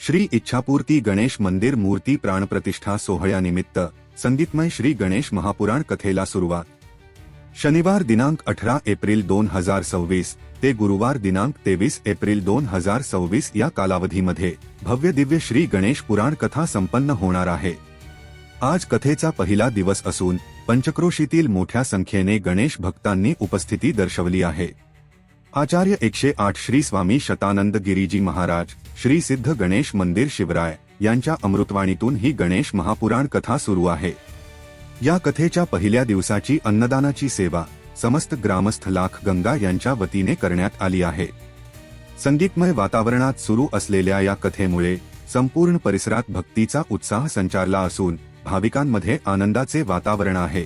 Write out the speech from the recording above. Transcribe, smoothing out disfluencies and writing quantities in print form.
श्री इच्छापूर्ती गणेश मंदिर मूर्ती प्राणप्रतिष्ठा सोहळ्यानिमित्त संगीतमय श्री गणेश महापुराण कथेला सुरुवात। शनिवार दिनांक 18 एप्रिल 2026 ते गुरुवार दिनांक 23 एप्रिल 2026 या कालावधीमध्ये भव्य दिव्य श्री गणेश पुराण कथा संपन्न होणार आहे। आज कथेचा पहिला दिवस असून पंचक्रोशीतील मोठ्या संख्येने गणेश भक्तांनी उपस्थिती दर्शवली आहे। आचार्य 108 श्री स्वामी शतानंद गिरीजी महाराज, श्री सिद्ध गणेश मंदिर शिवराय यांच्या अमृतवाणीतून ही गणेश महापुराण कथा सुरू आहे। या कथेच्या पहिल्या दिवसाची अन्नदानाची सेवा समस्त ग्रामस्थ लाख गंगा यांच्या वतीने करण्यात आली आहे। संगीतमय वातावरणात सुरू असलेल्या या कथेमुळे संपूर्ण परिसरात भक्तीचा उत्साह संचारला असून भाविकांमध्ये आनंदाचे वातावरण आहे।